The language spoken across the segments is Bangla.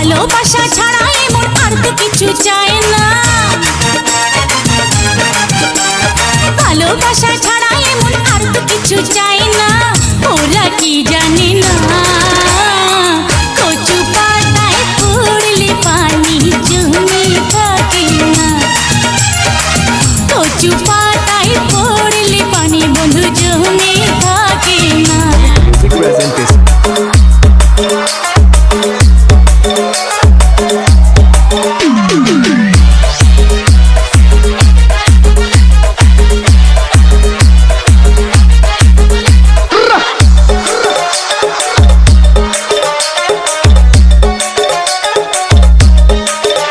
ভালোবাসা ছাড়া এমন আর তো কিছু চাই না, ভালোবাসা ছাড়া এমন আর তো কিছু চাই না। ওরা কি জানে না কচু পাতায় পড়লে পানি জমে থাকে না, কচু পাতায় পড়লে পানি বন্ধু জমে থাকে না।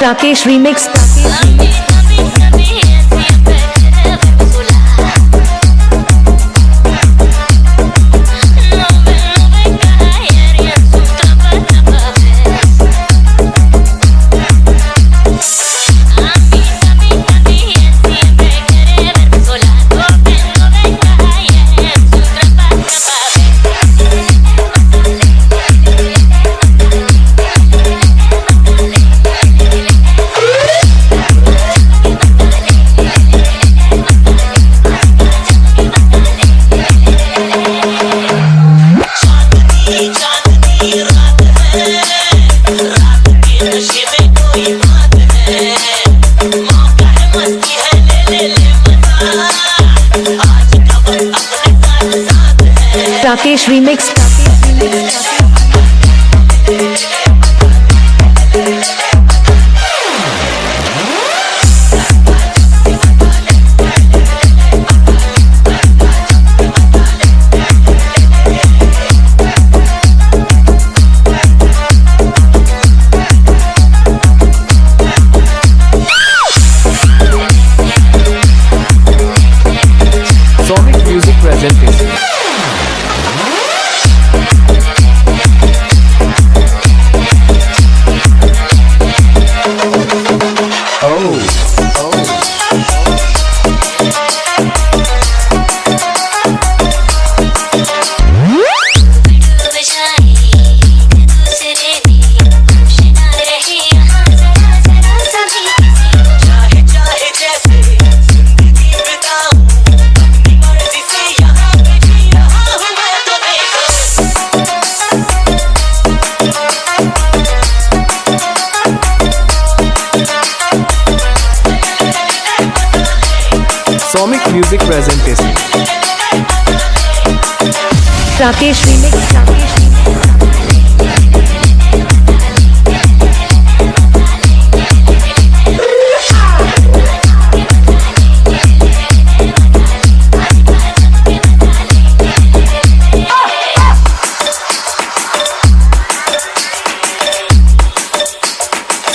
Rakesh remix. Rakesh remix. Sonic Music presentation. Sonic Music presentation. Rakesh remix.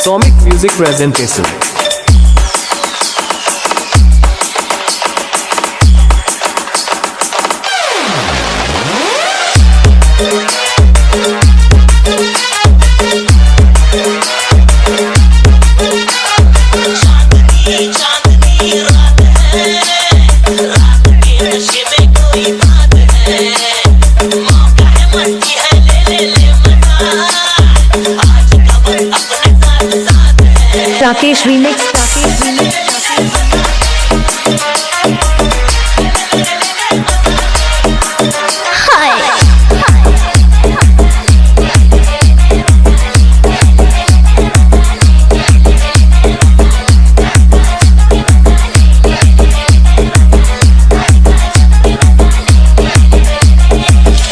Sonic Music presentation. Rakesh remix.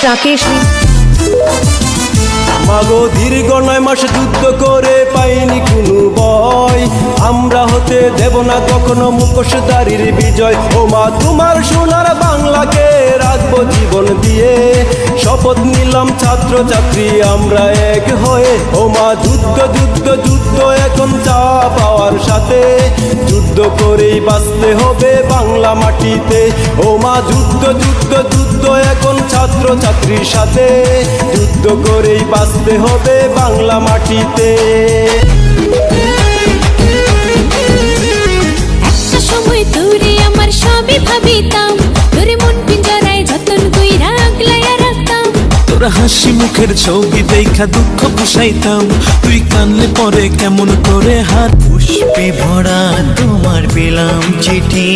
Rakesh মাগো দীর্ঘ 9 মাস যুদ্ধ করে পাইনি কোনো ভয়, আমরা হতে দেব না কখনো মুখোশধারীর বিজয়। ও মা তোমার সোনার বাংলাকে রাখবো জীবন দিয়ে, শপথ নিলাম ছাত্র ছাত্রী আমরা এক হয়ে। ও মা যুদ্ধ যুদ্ধ যুদ্ধ এখন চা পাওয়ার সাথে, যুদ্ধ করেই বাঁচতে হবে বাংলা মাটিতে। ও মা যুদ্ধ যুদ্ধ যুদ্ধ এখন ছাত্র ছাত্রীর সাথে, যুদ্ধ করেই বাঁচতে হবে বাংলা মাটিতে। একটা সময় তোরে আমার সবই ভাবিতাম, তোরে মন পিঞ্জরায় যতন কইরা আগলাইয়া রাখতাম। তোর হাসি মুখের ছবি দেখা দুঃখ পুষাইতাম, তুই কানলে পরে কেমন করে হাত। পুষ্পে ভরা তোমার পেলাম চিঠি,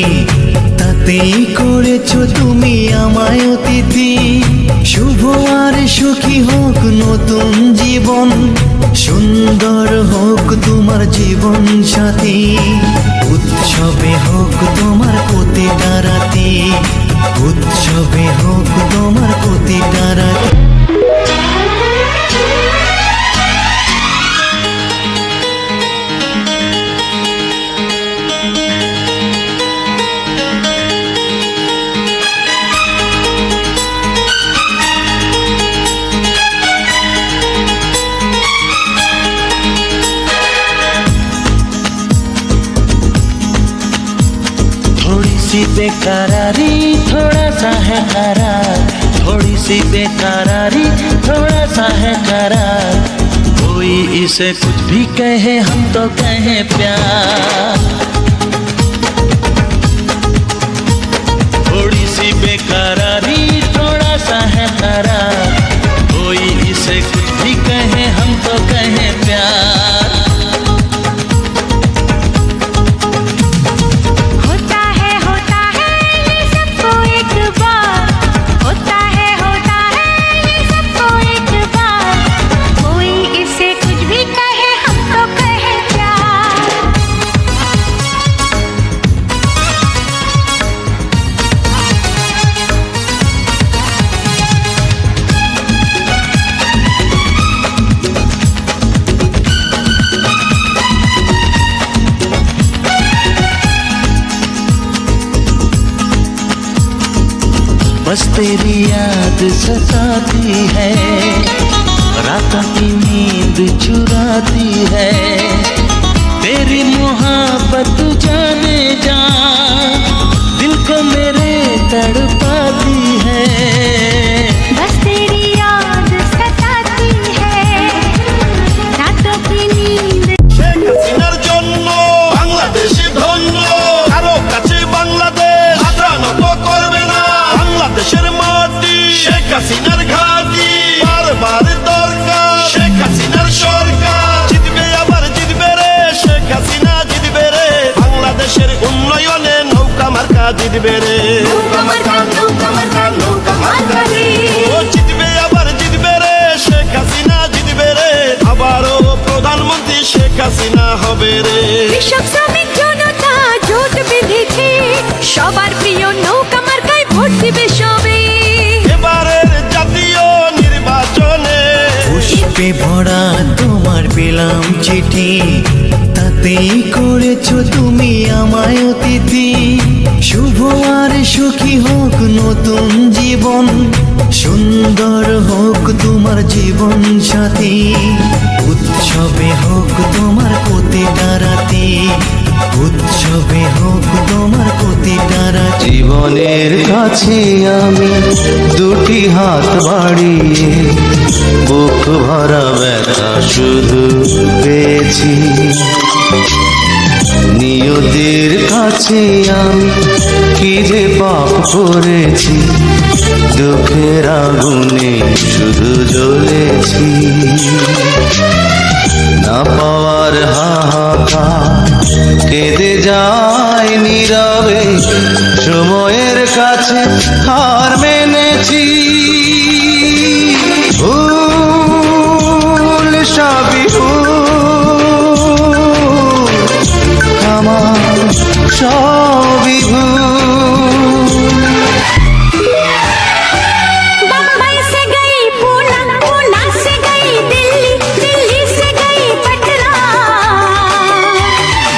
তাতেই করেছো তুমি আমায় অতিথি। শুভ আর সুখী হোক নতুন জীবন, সুন্দর হোক তোমার জীবন সাথী। উৎসবে হোক তোমার প্রতিটা রাতি, উৎসবে হোক তোমার প্রতিটা রাতি। थोड़ी सी बेकरारी थोड़ा सा है करार, थोड़ी सी बेकरारी थोड़ा सा है करार। कोई इसे कुछ भी कहे हम तो कहें प्यार। थोड़ी सी बेकरारी थोड़ा सा है करार, कोई इसे कुछ भी कहे हम तो कहें प्यार। होता है ये सबको एक बार, होता है ये सबको एक बार। कोई इसे कुछ भी कहे हम तो कहे प्यार। बस तेरी याद सताती है, रातों की नींद चुराती है। तेरी मोहब्बत जाने जा दिल को मेरे तड़पाती है। बस तेरी याद सताती है, रातों की नींद। শেখ হাসিনার জন্য বাংলাদেশে ধন্য, কারো কাছে বাংলাদেশ মাথা নত করবে না। বাংলাদেশের মাটি শেখ হাসিনার ঘাঁটি, বারবার দরকার শেখ হাসিনার সরকার। জিতবে আবার জিতবে রে শেখ হাসিনা জিতবে রে, বাংলাদেশের উন্নয়নে নৌকা মার্কা জিতবে রে। নৌকা মার্কা, নৌকা মার্কা, নৌকা মার্কা রে। ও জিতবে আবার জিতবে রে শেখ হাসিনা জিতবে রে, আবারও প্রধানমন্ত্রী শেখ হাসিনা হবে রে। কৃষক শ্রমিক জনতা জোট বেঁধেছে, সবার প্রিয় নৌকা মার্কায় ভোট দিবে সবে। এবারের জাতীয় নির্বাচনে পুষ্পে ভরা তোমার পেলাম চিঠি, তাতেই করেছো তুমি আমায় অতিথি। শুভ আর সুখী হোক নতুন জীবন, সুন্দর হোক তোমার জীবন সাথী। উৎসবে হোক তোমার প্রতিটা রাতি, উৎসবে হোক তোমার প্রতিটা রাতি। জীবনের কাছে আমি দুটি হাত বাড়িয়ে বুক ভরা ব্যথা শুধু পেয়েছি। নিয়তির কাছে আমি কি যে পাপ করেছি, দুঃখের আগুনে শুধু জ্বলেছি। না পাওয়ার হাহাকার কেঁদে যায় নীরবে, সময়ের কাছে হার মেনেছি। ভুল সবই ভুল, আমার সবই ভুল। बम्बई से गई पूना, पूना से गई दिल्ली, दिल्ली से गई पटना,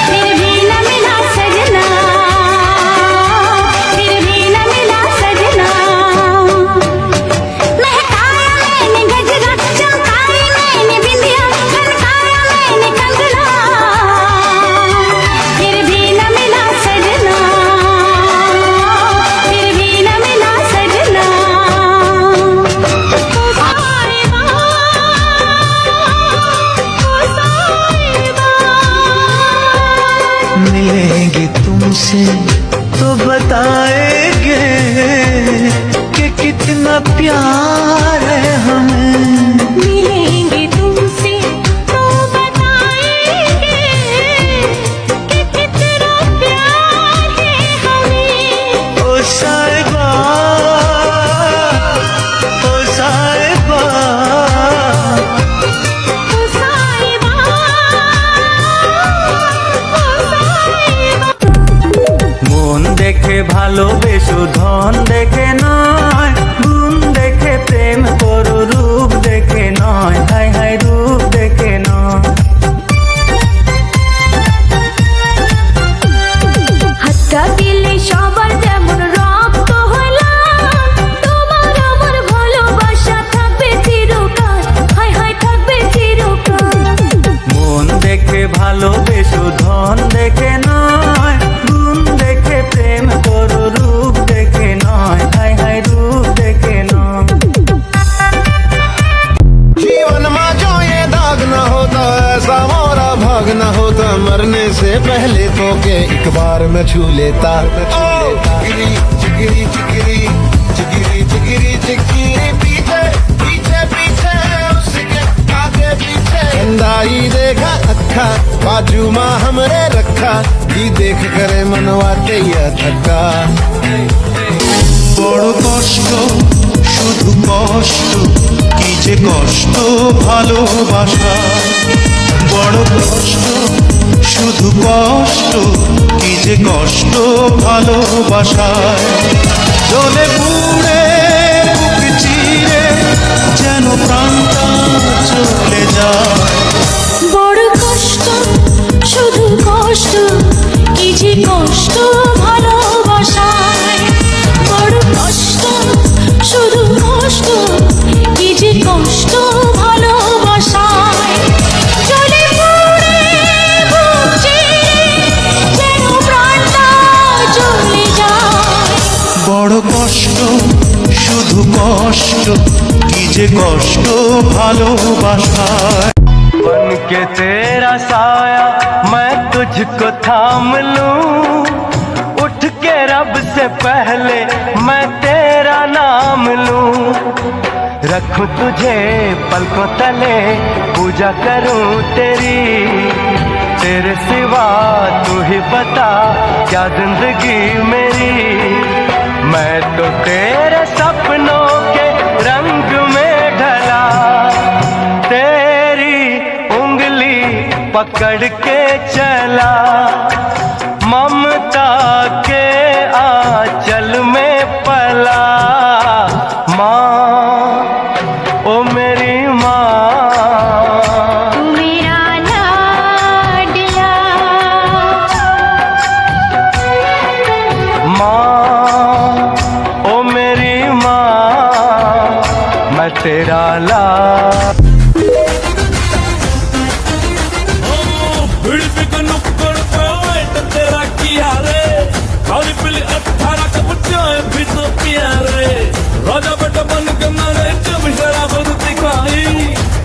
फिर भी न मिला सजना, फिर भी न मिला सजना। महकाया मैंने गजरा, चमकाई मैंने बिंदिया, खनकाया मैंने कंगना, फिर भी न मिला सजना, फिर भी न मिला सजना। मिलेंगे तुमसे तो बताएंगे कि कितना प्यार है हमें। मिलेंगे तुमसे तो बताएंगे कि कितना प्यार है हमें। ओ साहिबा, ओ साहिबा, ओ साहिबा, ओ साहिबा। মন দেখে ভালোবেসো, ধন দেখে নয়, গুণ দেখে প্রেম করো, রূপ দেখে নয়, হায় হায় রূপ দেখে নয়। হাতটা দিলে সবার যেমন রক্ত হলাম, তোমার আমার ভালোবাসা থাকবে চিরকাল, হায় হায় থাকবে চিরকাল। মন দেখে ভালোবেসো, ধন দেখে নয়, গুণ দেখে প্রেম করো, রূপ দেখে নয়, হায় হায় রূপ দেখে নয়। जीवन में जो ये दाग न होता, ऐसा मोरा भाग न होता, मरने से पहले तो के एक बार मैं छू लेता। चिगिरी चिगिरी चिगिरी चिगिरी चिगिरी चिगिरी, पीछे पीछे पीछे उसके आगे पीछे, अंदाई देखा अखा बाजू माँ हमरे रखा, ये देख करे मनवाते या थका। বড় কষ্ট, শুধু কষ্ট, কি যে কষ্ট ভালোবাসা। বড় কষ্ট, শুধু কষ্ট, কি যে কষ্ট ভালোবাসায়। জ্বলে পুড়ে বুক চিরে যেন প্রাণটা চলে যায়। বড় কষ্ট, শুধু কষ্ট, কি যে কষ্ট ভালোবাসায়। বড় কষ্ট, শুধু কষ্ট, কি যে কষ্ট ভালোবাসায়। জ্বলে পুড়ে বুক চিরে যেন প্রাণটা চলে যায়। বড় কষ্ট, শুধু কষ্ট, কি যে কষ্ট ভালোবাসায়। बन के तेरा साया मैं तुझको थाम लूं, उठ के रब से पहले मैं तेरा नाम लूं। रखूं तुझे पलकों तले, पूजा करूं तेरी, तेरे सिवा तू ही बता क्या जिंदगी मेरी। मैं तो तेरे सपनों के रंग में ढला, तेरी उंगली पकड़ के चला, ममता के आंचल में पला। माँ, ओ मेरी माँ, तू मेरा लाडला, माँ, ओ मेरी माँ, मैं तेरा ला। तेरा किया रे, खाली पीली 18 का बच्चा है भी तो प्यारे। राजा बेटा बन के मैंने जब शराफत दिखाई,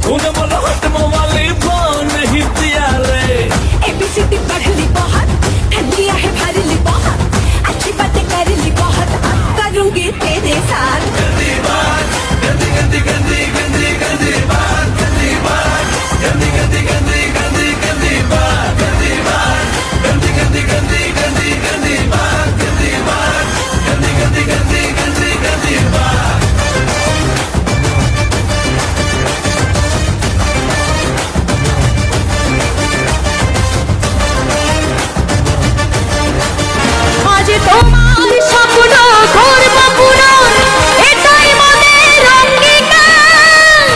तूने बोला हट वाली बात नहीं दिया रे। एबीसीडी पढ़ ली बहुत, ठंडिया है भर ली बहुत, अच्छी बातें कर ली बहुत, अब करूंगी तेरे साथ। गंदी बात, गंदी गंदी गंदी गंदी गंदी बात, गंदी बात, गंदी गंदी गंदी गंदी गंदी बात, गंदी बात, गंदी गंदी गंदी गंदी गंदी बात, गंदी बात, गंदी गंदी गंदी गंदी गंदी बात। আজ তোমার স্বপ্ন করব পূরণ, এটাই মোদের অঙ্গীকার,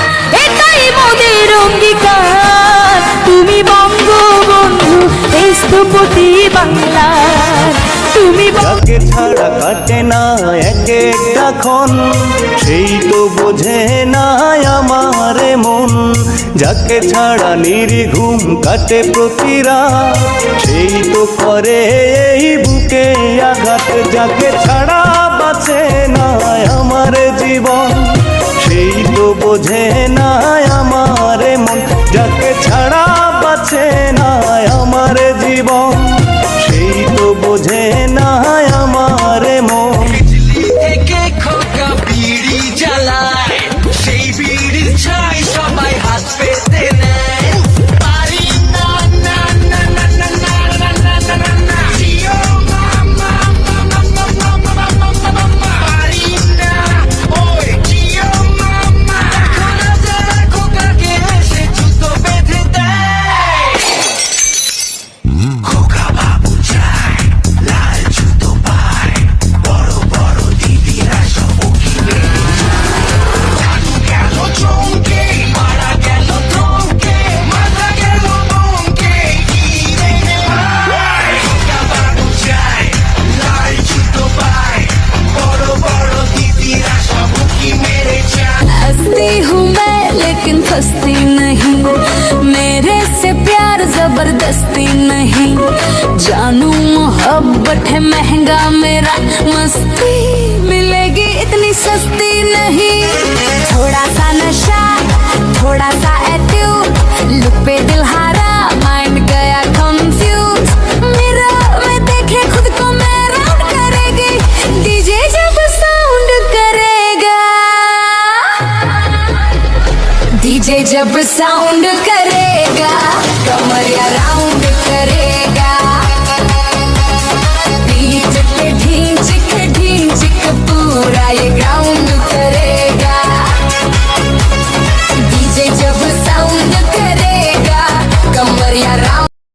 এটাই মোদের অঙ্গীকার। তুমি বঙ্গবন্ধু, স্থপতি বাংলার, তুমি যাকে ছাড়া কাটে না এক একটা ক্ষণ, সেই তো বোঝে না আমার মন। যাকে ছাড়া নির্ঘুম কাটে প্রতি রাত, সেই তো করে এই বুকে আঘাত। যাকে ছাড়া বাঁচে না আমার জীবন, সেই তো বোঝে না আমার মন। যাকে ছাড়া বাঁচে না আমার জীবন, সেই তো বোঝে না আমার মন। एक एक खोका भीड़ जबरदस्ती नहीं, जानू मोहब्बत है महंगा मेरा, मस्ती मिलेगी इतनी सस्ती नहीं। थोड़ा सा नशा, थोड़ा सा एट्यूड, लुक पे दिल हारा, माइंड गया कंफ्यूज। मिरर में देखे खुद को मैं राउंड करेगी, डीजे जब साउंड करेगा, डीजे जब साउंड करेगा, कमरिया राउंड